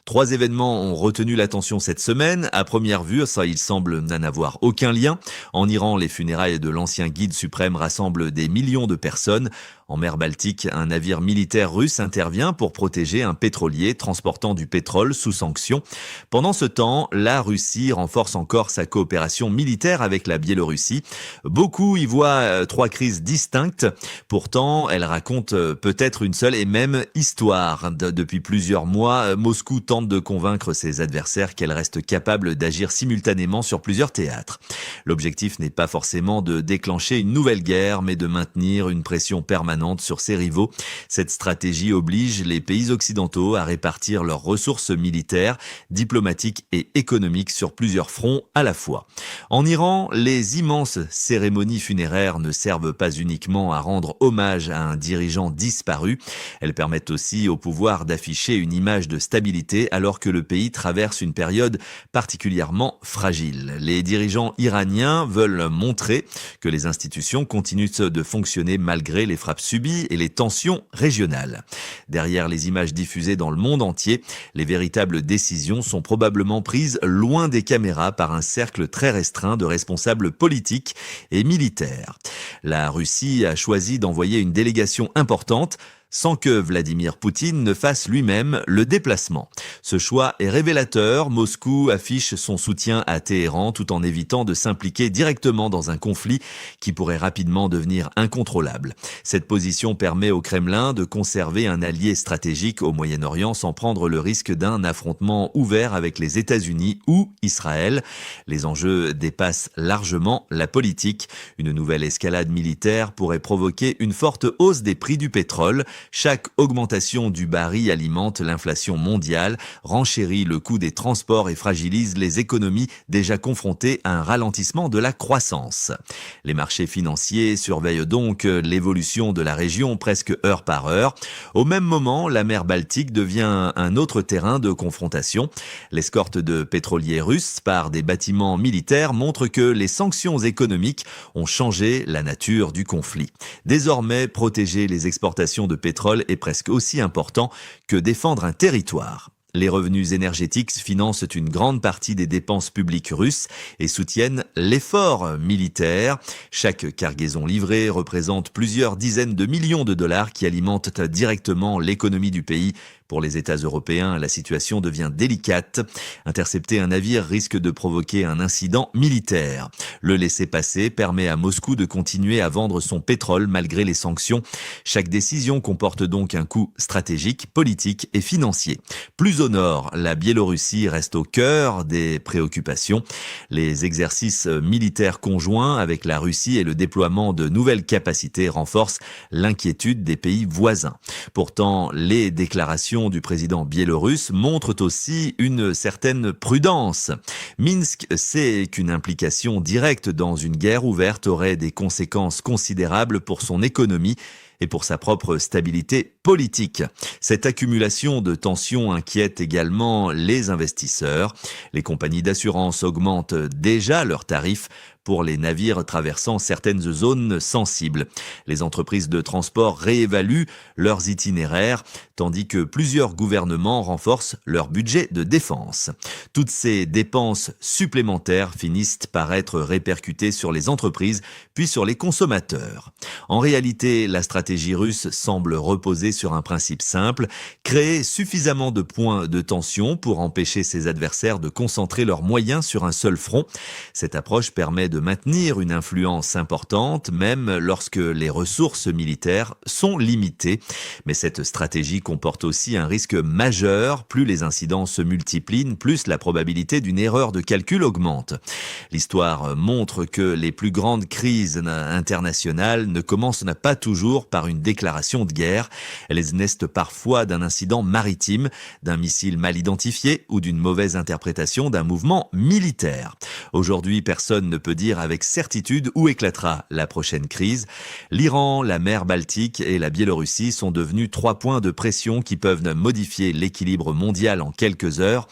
Trois événements ont retenu l'attention cette semaine. À première vue, ça, il semble n'en avoir aucun lien. En Iran, les funérailles de l'ancien guide suprême rassemblent des millions de personnes. En mer Baltique, un navire militaire russe intervient pour protéger un pétrolier transportant du pétrole sous sanction. Pendant ce temps, la Russie renforce encore sa coopération militaire avec la Biélorussie. Beaucoup y voient trois crises distinctes. Pourtant, elles racontent peut-être une seule et même histoire. Depuis plusieurs mois, Moscou tente de convaincre ses adversaires qu'elle reste capable d'agir simultanément sur plusieurs théâtres. L'objectif n'est pas forcément de déclencher une nouvelle guerre, mais de maintenir une pression permanente sur ses rivaux. Cette stratégie oblige les pays occidentaux à répartir leurs ressources militaires, diplomatiques et économiques sur plusieurs fronts à la fois. En Iran, les immenses cérémonies funéraires ne servent pas uniquement à rendre hommage à un dirigeant disparu, elles permettent aussi au pouvoir d'afficher une image de stabilité alors que le pays traverse une période particulièrement fragile. Les dirigeants iraniens veulent montrer que les institutions continuent de fonctionner malgré les frappes subies et les tensions régionales. Derrière les images diffusées dans le monde entier, les véritables décisions sont probablement prises loin des caméras par un cercle très restreint de responsables politiques et militaires. La Russie a choisi d'envoyer une délégation importante sans que Vladimir Poutine ne fasse lui-même le déplacement. Ce choix est révélateur. Moscou affiche son soutien à Téhéran tout en évitant de s'impliquer directement dans un conflit qui pourrait rapidement devenir incontrôlable. Cette position permet au Kremlin de conserver un allié stratégique au Moyen-Orient sans prendre le risque d'un affrontement ouvert avec les États-Unis ou Israël. Les enjeux dépassent largement la politique. Une nouvelle escalade militaire pourrait provoquer une forte hausse des prix du pétrole. Chaque augmentation du baril alimente l'inflation mondiale, renchérit le coût des transports et fragilise les économies déjà confrontées à un ralentissement de la croissance. Les marchés financiers surveillent donc l'évolution de la région presque heure par heure. Au même moment, la mer Baltique devient un autre terrain de confrontation. L'escorte de pétroliers russes par des bâtiments militaires montre que les sanctions économiques ont changé la nature du conflit. Désormais, protéger les exportations de pétrole est presque aussi important que défendre un territoire. Les revenus énergétiques financent une grande partie des dépenses publiques russes et soutiennent l'effort militaire. Chaque cargaison livrée représente plusieurs dizaines de millions de dollars qui alimentent directement l'économie du pays. Pour les États européens, la situation devient délicate. Intercepter un navire risque de provoquer un incident militaire. Le laisser-passer permet à Moscou de continuer à vendre son pétrole malgré les sanctions. Chaque décision comporte donc un coût stratégique, politique et financier. Plus au nord, la Biélorussie reste au cœur des préoccupations. Les exercices militaires conjoints avec la Russie et le déploiement de nouvelles capacités renforcent l'inquiétude des pays voisins. Pourtant, les déclarations du président biélorusse montrent aussi une certaine prudence. Minsk sait qu'une implication directe dans une guerre ouverte aurait des conséquences considérables pour son économie et pour sa propre stabilité politique. Cette accumulation de tensions inquiète également les investisseurs. Les compagnies d'assurance augmentent déjà leurs tarifs pour les navires traversant certaines zones sensibles. Les entreprises de transport réévaluent leurs itinéraires, tandis que plusieurs gouvernements renforcent leur budget de défense. Toutes ces dépenses supplémentaires finissent par être répercutées sur les entreprises, puis sur les consommateurs. En réalité, la stratégie russe semble reposer sur un principe simple, créer suffisamment de points de tension pour empêcher ses adversaires de concentrer leurs moyens sur un seul front. Cette approche permet de maintenir une influence importante, même lorsque les ressources militaires sont limitées. Mais cette stratégie comporte aussi un risque majeur. Plus les incidents se multiplient, plus la probabilité d'une erreur de calcul augmente. L'histoire montre que les plus grandes crises internationales ne commencent pas toujours par une déclaration de guerre. Elles naissent parfois d'un incident maritime, d'un missile mal identifié ou d'une mauvaise interprétation d'un mouvement militaire. Aujourd'hui, personne ne peut dire avec certitude où éclatera la prochaine crise. L'Iran, la mer Baltique et la Biélorussie sont devenus trois points de pression qui peuvent modifier l'équilibre mondial en quelques heures.